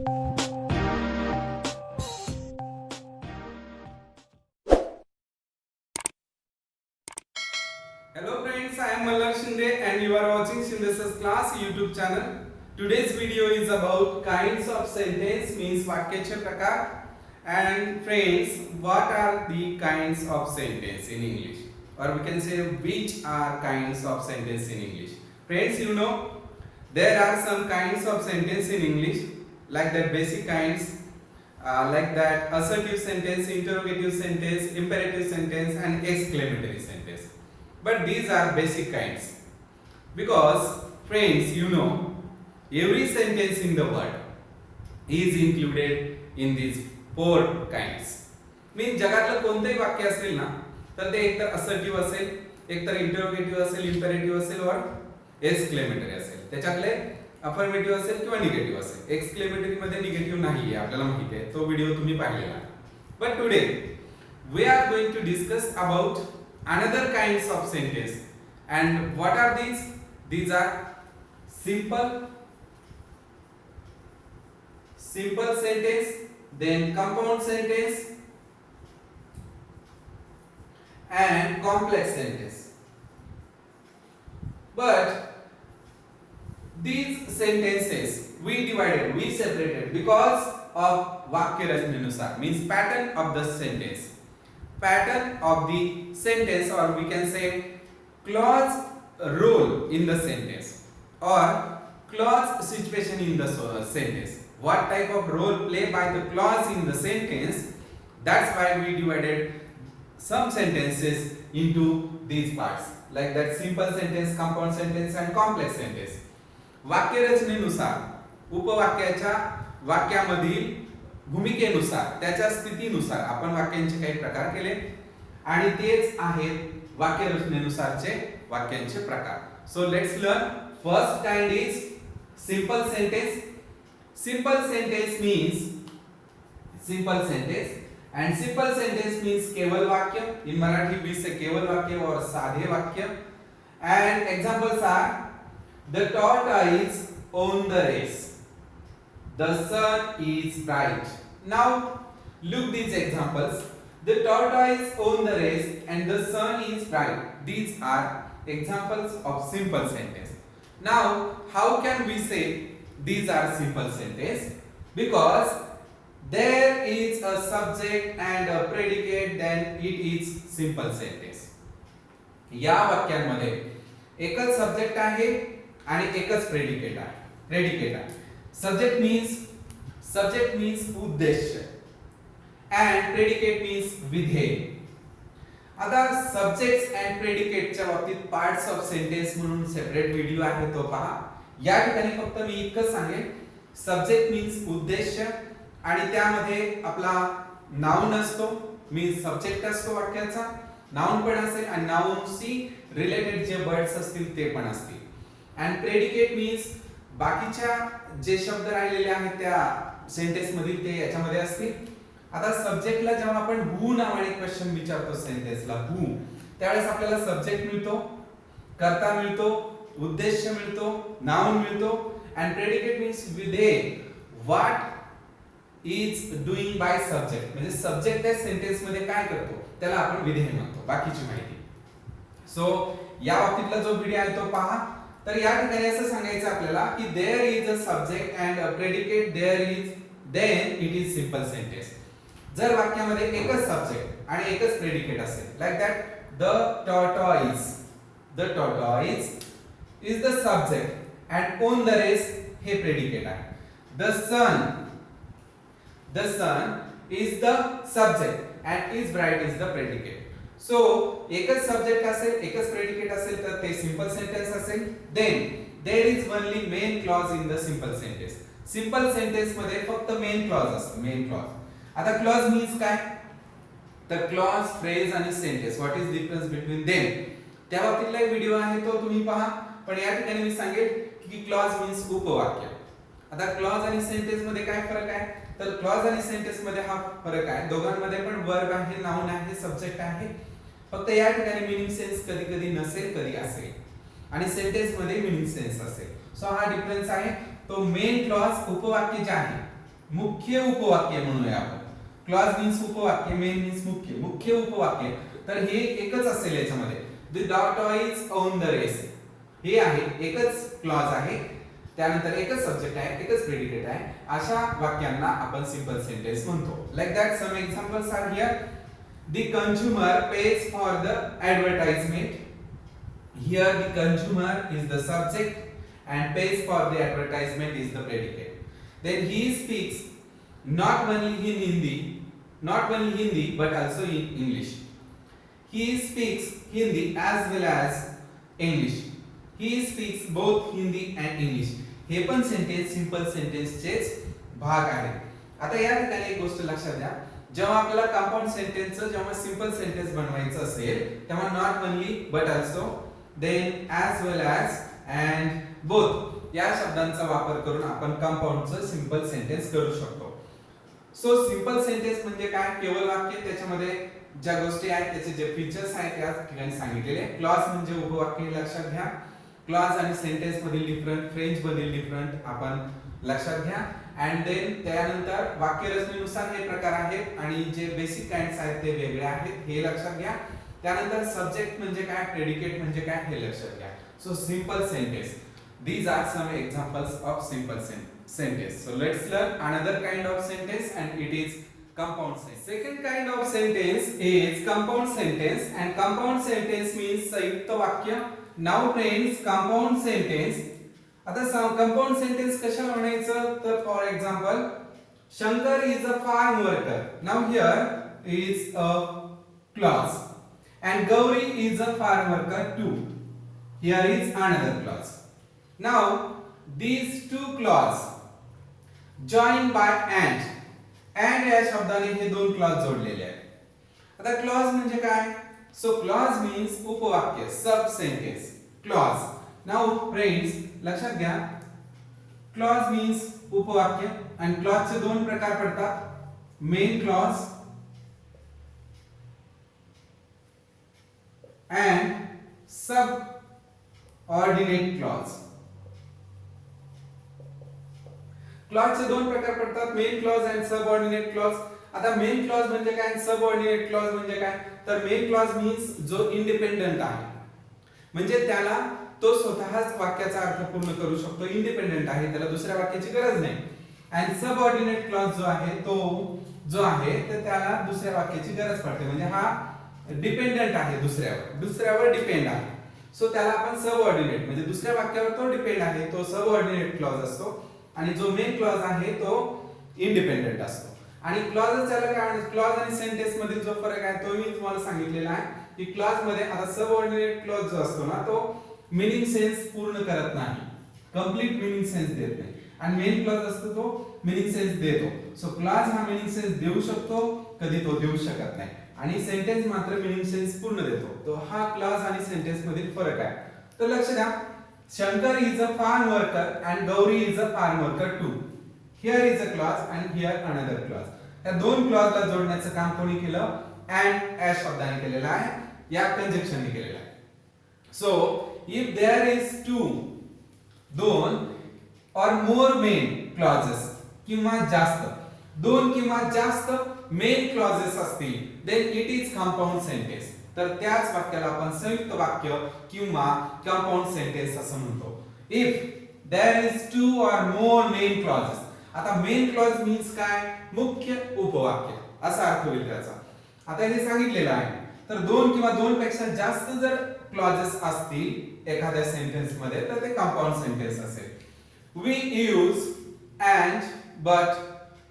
Hello friends, I am Mallar Shinde and you are watching Shinde's Class YouTube channel. Today's video is about kinds of sentence means वाक्याचे प्रकार. And friends, what are the kinds of sentence in English? Or we can say which are kinds of sentence in English? Friends, you know there are some kinds of sentence in English like that basic kinds like that assertive sentence, interrogative sentence, imperative sentence and exclamatory sentence. But these are basic kinds because friends, you know every sentence in the world is included in these four kinds. Means जगातलं कोणतेही वाक्य असेल ना तर ते एकतर assertive असेल, एकतर इंटरोगेटिव्ह असेल, इम्पेरेटिव्ह असेल और एक्सक्लेमेटरी असेल. त्याच्यातले अफर्मेटिव्ह असेल किंवा निगेटिव्ह असेल. एक्सक्लेमेटरी मध्ये निगेटिव्ह नाहीये आपल्याला माहिती आहे, तो व्हिडिओ तुम्ही पाहिलेला आहे. But today we are going to discuss about another kinds of sentence. And what are these? These are simple sentence, then compound sentence and complex sentence. But these sentences we separated because of वाक्य रचनेनुसार, means pattern of the sentence. Pattern of the sentence, or we can say clause role in the sentence or clause situation in the sentence. What type of role played by the clause in the sentence? That's why we divided some sentences into these parts like that simple sentence, compound sentence and complex sentence. वाक्य रचनेनुसार उपवाक्याच्या वाक्यामधील भूमिकेनुसार त्याच्या स्थितीनुसार आपण वाक्यांचे काही प्रकार केले आणि तेच आहेत वाक्य रचनेनुसारचे वाक्यांचे प्रकार. So let's learn. First kind is simple sentence. Simple sentence means simple sentence end simple sentence means केवल वाक्य. इन मराठी वी से केवल वाक्य और साधे वाक्य. And examples are the tortoise on the race. The sun is bright. Now look these examples. The tortoise on the race and the sun is bright. These are examples of simple sentence. Now how can we say these are simple sentence? Because there is a subject and a predicate, then it is simple sentence. या वाक्यांमध्ये एकच subject आहे आणि एकच predicate आहे. Subject means उद्देश्य and predicate means विधेय. आता subjects and predicate च्या बाबतीत parts of sentence म्हणून सेपरेट व्हिडिओ आहे, तो पहा. या ठिकाणी फक्त मी इतकं सांगेन subject means उद्देश्य आणि त्यामध्ये आपला नाउन असतो, मीन्स सब्जेक्ट असतो वाक्याचा, नाउन पण असेल आणि नाउनशी रिलेटेड जे वर्ड्स असतील ते पण असतील. and predicate means बाकीच्या जे शब्द राहिलेले आहेत त्या सेंटेन्स मधील ते याच्यामध्ये असतील. आता सब्जेक्टला जेव्हा आपण हु नावाने क्वेश्चन विचारतो सेंटेन्सला हु, त्यावेळेस आपल्याला सब्जेक्ट मिळतो, कर्ता मिळतो, उद्देश्य मिळतो, नाउन मिळतो and predicate means विधेय. what is doing by subject म्हणजे सब्जेक्ट त्या सेंटेन्स मध्ये काय करतो त्याला आपण विधेय म्हणतो. बाकीची माहिती. सो या बाबतीतला जो व्हिडिओ आहे तो पहा. तर या ठिकाणी असं सांगायचं आपल्याला की there is a subject and a predicate there is, then it is simple sentence. जर वाक्यामध्ये एकच सब्जेक्ट आणि एकच प्रेडिकेट असेल like that the tortoise is the subject and on the race हे प्रेडिकेट आहे. The sun is the subject and is bright is the predicate. So एकच subject असेल, एकच प्रेडिकेट असेल तर ते सिंपल सेंटेन्स असेल. Then there is only main clause in the simple sentence. Simple sentence मध्ये फक्त मेन क्लॉज असतो, मेन क्लॉज. आता क्लॉज मीन्स काय तर क्लॉज, फ्रेज आणि sentence, what is difference between them, त्या बाबतीतला एक व्हिडिओ आहे तो तुम्ही पहा. पण या ठिकाणी मी सांगेल की क्लॉज मीन्स उपवाक्य. आता क्लॉज आणि सेंटेन्स मध्ये काय फरक आहे तर क्लॉज आणि सेंटेन्स मध्ये हा फरक आहे. दोघांमध्ये पण वर्ब आहे, नाउन आहे, सब्जेक्ट आहे. फक्त या ठिकाणी मीनिंग सेन्स कधी कधी नसेल, कधी असेल आणि सेंटेन्स मध्ये मीनिंग सेन्स असेल. सो हा डिफरन्स आहे. तो मेन क्लॉज उपवाक्य जे आहे मुख्य उपवाक्य म्हणूया आपण. क्लॉज मीन्स उपवाक्य, मेन मीन्स मुख्य. मुख्य उपवाक्य तर हे एकच असेल याच्यामध्ये. The tortoise on the race. हे आहे एकच क्लॉज आहे, त्यानंतर एकच सब्जेक्ट आहे, एकच प्रेडिकेट आहे. अशा वाक्यांना आपण सिंपल सेंटेन्स म्हणतो. Like that some examples are here. The consumer pays for the advertisement. Here the consumer is the subject and pays for the advertisement is the predicate. Then he speaks not only in Hindi but also in English. He speaks Hindi as well as English. He speaks both Hindi and English. हे पण sentence simple सेंटेन्सचेच भाग आहे. आता या ठिकाणी एक गोष्ट लक्षात द्या. जेव्हा आपल्याला कंपाऊंड सेंटेन्सचं जेव्हा सिंपल सेंटेन्स बनवायचं असेल तेव्हा not only but also then as well as and both या शब्दांचा वापर करून आपण कंपाऊंडचं सिंपल सेंटेन्स करू शकतो. सो सिंपल सेंटेन्स म्हणजे काय? केवळ वाक्य, त्याच्यामध्ये ज्या गोष्टी आहेत त्याचे जे फीचर्स आहेत या ठिकाणी सांगितलेले. क्लॉज म्हणजे उपवाक्य लक्षात घ्या. क्लॉज आणि सेंटेन्स मधील डिफरंट, फ्रेंच मधील डिफरंट आपण लक्षात घ्या. अँड देन त्यानंतर वाक्यरचनेनुसार हे प्रकार आहेत आणि जे बेसिक काइंड्स आहेत ते वेगळे आहेत हे लक्षात घ्या. त्यानंतर सब्जेक्ट म्हणजे काय, प्रेडिकेट म्हणजे काय हे लक्षात घ्या. So simple sentence, these are some examples of simple sentence. So let's learn another kind of sentence and it is compound sentence. Second kind of sentence is compound sentence and compound sentence means संयुक्त वाक्य. Now friends, compound sentence, आता compound sentence कशाला म्हणायचं तर for example Shankar is a farm worker. Now here is a clause and Gauri is a farm worker too. Here is another clause. Now these two clause joined by and या शब्दाने हे दोन clause जोडलेले आहेत. आता क्लॉज म्हणजे काय? So clause means उपवाक्य, सब sentence. Clause. Now friends लक्षात घ्या, क्लॉज मीन्स उपवाक्य आणि क्लॉजचे दोन प्रकार पडतात. Main clause and subordinate clause. Clause चे दोन प्रकार पडतात, मेन क्लॉज आणि सबऑर्डिनेट क्लॉज. आता मेन क्लॉज म्हणजे काय, सबऑर्डिनेट क्लॉज म्हणजे काय? तर मेन क्लॉज मीन्स जो इंडिपेंडेंट आहे, म्हणजे त्याला तो स्वतःच वाक्याचा अर्थ पूर्ण करू शकतो, इंडिपेंडेंट आहे, त्याला दुसऱ्या वाक्याची गरज नाही. आणि सबऑर्डिनेट क्लॉज जो आहे तो जो आहे तर त्याला दुसऱ्या वाक्याची गरज पडते, म्हणजे हा डिपेंडेंट आहे, दुसऱ्यावर डिपेंड आहे. सो त्याला आपण सबऑर्डिनेट म्हणजे दुसऱ्या वाक्यावर तो डिपेंड आहे, तो सबऑर्डिनेट क्लॉज असतो. आणि जो मेन क्लॉज आहे तो इंडिपेंडेंट असतो. आणि क्लॉज त्याला काय म्हणतात, क्लॉज आणि सेंटेन्स मधील जो फरक आहे तो मी तुम्हाला सांगितलेला आहे की क्लॉज मध्ये आता सबऑर्डिनेट क्लॉज जो असतो ना तो मीनिंग सेन्स पूर्ण करत नाही, कंप्लीट मीनिंग सेन्स देत नाही. आणि मेन क्लॉज असतो तो मीनिंग सेन्स देतो. सो क्लॉज हा मीनिंग सेन्स देऊ शकतो, कधी तो देऊ शकत नाही. आणि सेंटेन्स मात्र मीनिंग सेन्स पूर्ण देतो. तो हा क्लॉज आणि सेंटेन्स मधील फरक आहे. तर लक्ष द्या, Shankar is a farm worker and Gauri is a farm worker too. Here is a clause and here another clause. या दोन क्लॉजला जोडण्याचं काम कोणी केलं? अँड या शब्दाने केलेलं आहे, या कंजक्शनने केलेलं आहे. सो इफ देयर इज दोन और मोर मेन क्लॉजेस किंवा जास्त, दोन किंवा जास्त मेन क्लॉजेस असतील then it is compound sentence. तर त्याच वाक्याला आपण संयुक्त वाक्य किंवा कंपाऊंड सेंटेन्स असं म्हणतो. इफ देयर इज टू और मोर मेन क्लॉजेस. आता मेन क्लॉज मीन्स काय? मुख्य उपवाक्य असा अर्थ होईल त्याचा. आता हे सांगितलेलं आहे. तर दोन किंवा दोन पेक्षा जास्त जर क्लॉजेस असतील एखाद्या सेंटेन्स मध्ये तर ते कंपाऊंड सेंटेन्स असेल. We use and, but,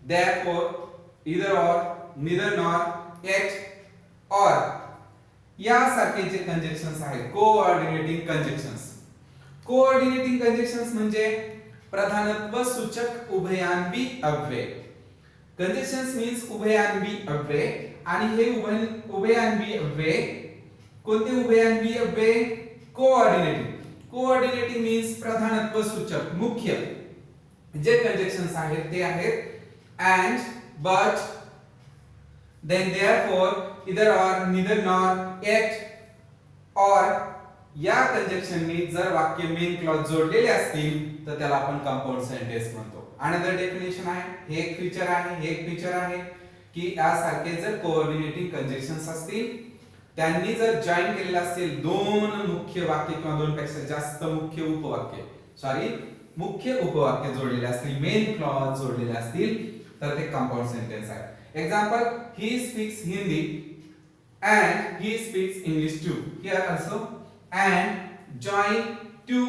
therefore, either or, neither nor, yet or यासारखे जे कंजक्शन्स आहेत कोऑर्डिनेटिंग कंजक्शन्स. कोऑर्डिनेटिंग कंजक्शन्स म्हणजे प्रधानत्व सूचक उभयान्वी अव्यय. कंजक्शन्स मीन्स उभयान्वी अव्यय. आणि हे उभयान्वी अव्यय कोणते उभयान्वी अव्यय? कोऑर्डिनेटिंग. कोऑर्डिनेटिंग मीन्स प्रधानत्व सूचक, मुख्य जे कंजक्शन्स आहेत ते आहेत and, but, then, therefore, either or, neither nor, yet or या कंजक्शननी जर वाक्य मेन क्लॉज जोडलेले असतील तर त्याला आपण कंपाऊंड सेंटेन्स म्हणतो. अनदर डेफिनेशन आहे, हे एक फीचर आहे, हे एक फीचर आहे की यासारखे जर कोऑर्डिनेटिंग कंजक्शन्स असतील, त्यांनी जर जॉईन केलेले असतील दोन मुख्य वाक्य किंवा दोन पेक्षा जास्त मुख्य उपवाक्य, मुख्य उपवाक्य जोडलेले असतील, मेन क्लॉज जोडलेले असतील, तर ते कंपाऊंड सेंटेन्स आहे. Example, he speaks Hindi and he speaks English too. Here also and join two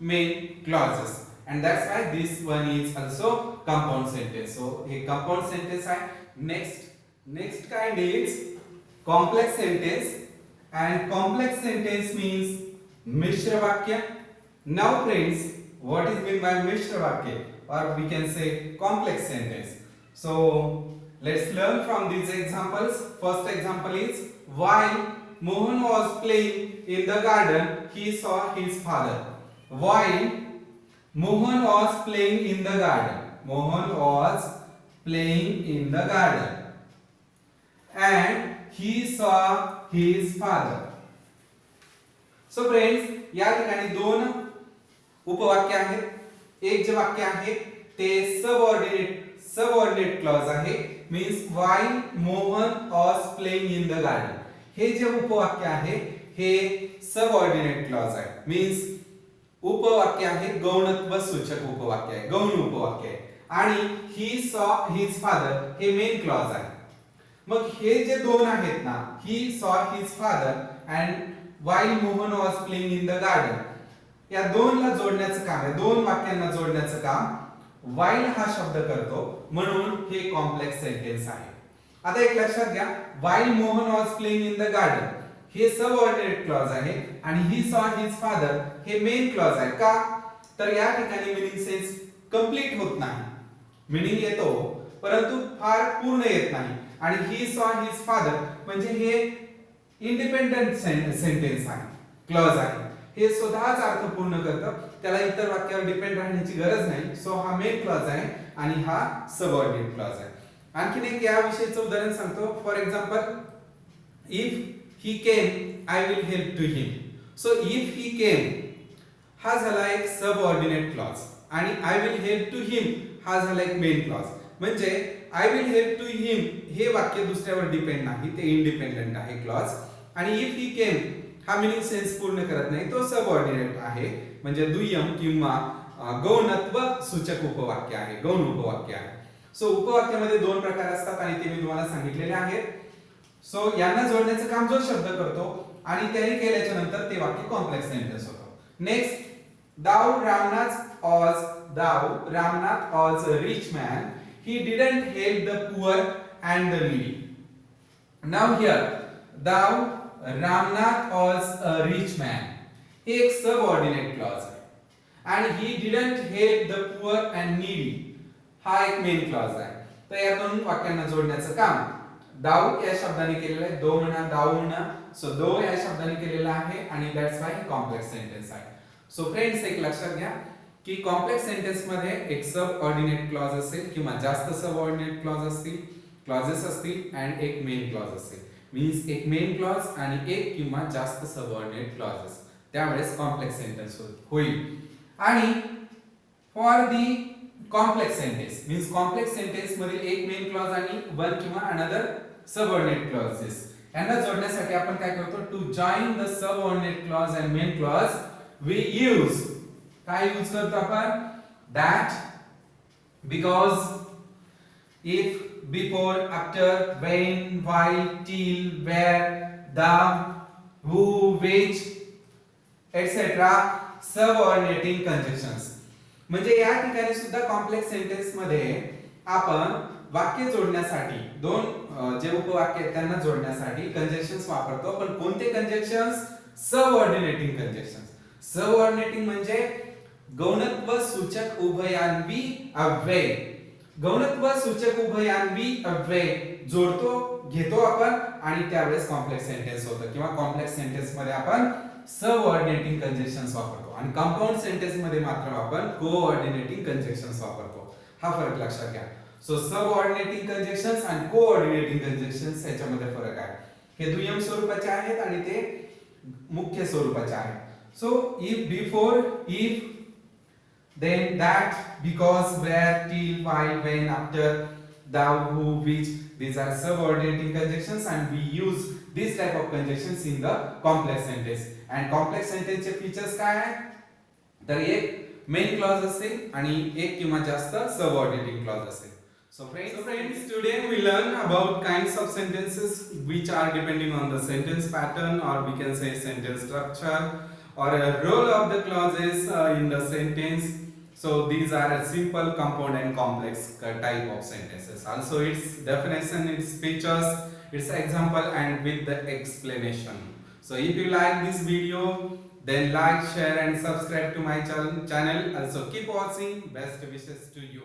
main clauses, and that's why this one is also compound sentence. So a compound sentence आहे. Next kind is complex sentence, and complex sentence means mishra vakya. Now friends, what is meant by mishra vakya, or we can say complex sentence? So let's learn from these examples. First example is, while Mohan was playing in the garden, he saw his father. While Mohan was playing in the garden, Mohan was playing in the garden, and he saw his father. So friends, या ठिकाणी दोन उपवाक्य आहेत. एक जे वाक्य आहे ते subordinate clause आहे, means while Mohan was playing in the garden. हे जे उपवाक्य आहे हे सबऑर्डिनेट क्लॉज आहे, मीन्स उपवाक्य आहे गौणत्व सूचक उपवाक्य आहे, गौण उपवाक्य आहे. आणि he saw his father हे मेन क्लॉज आहे. मग हे जे दोन आहेत ना, he saw his father and while Mohan was playing in the garden, या दोनला जोडण्याचं काम आहे, दोन वाक्यांना जोडण्याचं काम while हा शब्द करतो, म्हणून हे कॉम्प्लेक्स सेंटेन्स आहे. आता एक लक्षात घ्या, while Mohan was playing in the garden हे सबऑर्डिनेट क्लॉज आहे आणि he saw his father हे मेन क्लॉज आहे. का? तर या ठिकाणी मीनिंग सेन्स कंप्लीट होत नाही, मीनिंग येतो परंतु फार पूर्ण येत नाही. आणि he saw his father म्हणजे हे इंडिपेंडेंट सेंटेन्स आहे, क्लॉज आहे, हे स्वतःच अर्थ पूर्ण करतं, त्याला इतर वाक्यावर डिपेंड राहण्याची गरज नाही. सो हा मेन क्लॉज आहे आणि हा सबऑर्डिनेट क्लॉज आहे. आणखीन एक या विषयाचं उदाहरण सांगतो. For example, if he came I will help to him. So if he came हा झाला एक सबऑर्डिनेट क्लॉज आणि I will help to him हा झाला एक मेन क्लॉज. म्हणजे I will help to him हे वाक्य दुसऱ्यावर डिपेंड नाही, ते इंडिपेंडेंट आहे क्लॉज. आणि इफ ही केम हा मीनिंग सेन्स पूर्ण करत नाही, तो सबऑर्डिनेट आहे, म्हणजे दुय्यम किंवा गौणत्व सूचक उपवाक्य आहे, गौण उपवाक्य आहे. सो उपवाक्यामध्ये दोन प्रकार असतात आणि ते मी तुम्हाला सांगितलेले आहेत. सो यांना जोडण्याचं काम जो शब्द करतो आणि त्याने केल्याच्या नंतर ते वाक्य कॉम्प्लेक्स सेंटेन्स होतं. Next, thou Ramnath was a rich man, he didn't help the poor and the needy. Now here, thou Ramnath was a rich man हे एक सबऑर्डिनेट क्लॉज आहे आणि he didn't help the poor and needy हा एक main clause आहे. तर या दोन वाक्यांना जोडण्याचं काम दाऊ या शब्दाने केलेलं आहे, दो म्हणा, दाऊ म्हणा. सो दो या शब्दाने केलेलं आहे आणि दॅट्स व्हाय कॉम्प्लेक्स सेंटेन्स आहे. सो फ्रेंड्स, एक लक्षात घ्या की कॉम्प्लेक्स सेंटेन्स मध्ये एक सबऑर्डिनेट क्लॉज असेल किंवा जास्त सबऑर्डिनेट क्लॉज असतील, क्लॉजेस असतील आणि एक मेन क्लॉज असेल, मीन्स एक मेन क्लॉज आणि एक किंवा जास्त सबऑर्डिनेट क्लॉजेस, त्यामुळेच कॉम्प्लेक्स सेंटेन्स होईल. आणि for the complex sentence means complex sentence मधील एक मेन क्लॉज आणि वन किंवा अनदर सबऑर्डिनेट क्लॉजेस यांना जोडण्यासाठी आपण काय करतो, to join the subordinate clause and main clause we use काय यूज करतो आपण, that, because, if, before, after, when, while, till, where, the, who, which, etc. Subordinating conjunctions. म्हणजे या ठिकाणी सुद्धा कॉम्प्लेक्स सेंटेन्स मध्ये आपण वाक्य जोडण्यासाठी दोन जे उपवाक्य आहेत त्यांना जोडण्यासाठी कंजक्शन्स वापरतो. पण कोणते कंजक्शन्स? सबऑर्डिनेटिंग कंजक्शन्स. सबऑर्डिनेटिंग म्हणजे गौणत्व सूचक उभयान्वी अव्यय. गौणत्व सूचक उभयान्वी अव्यय जोडतो, घेतो आपण आणि त्यावेळेस कॉम्प्लेक्स सेंटेन्स होतं किंवा कॉम्प्लेक्स सेंटेन्स मध्ये आपण सबऑर्डिनेटिंग कंजक्शन्स वापरतो आणि कंपाऊंड सेंटेन्स मध्ये मात्र आपण कोऑर्डिनेटिंग कंजक्शन्स वापरतो. हा फरक लक्षात घ्या. सो सबऑर्डिनेटिंग कंजक्शन्स आणि कोऑर्डिनेटिंग कंजक्शन्स याच्यामध्ये फरक आहे. हे दुय्यम स्वरूपाचे आहेत आणि ते मुख्य स्वरूपाचे आहेत. So if, before, if, then that, because, where, till, while, when, after, thou, who, which. These are subordinating conjunctions and we use this type of conjunctions in the complex sentence. And complex sentence चे features काय आहे? तर एक main clause असेल आणि एक किंवा जास्त सबऑर्डिनेटिंग क्लॉज असेल. So friends, today we learn about kinds of sentences which are depending on the sentence pattern, or we can say sentence structure, or a role of the clauses in the sentence. So these are a simple, compound and complex type of sentences. Also its definition, its features, its example and with the explanation. So if you like this video, then like, share and subscribe to my channel. Also keep watching. Best wishes to you.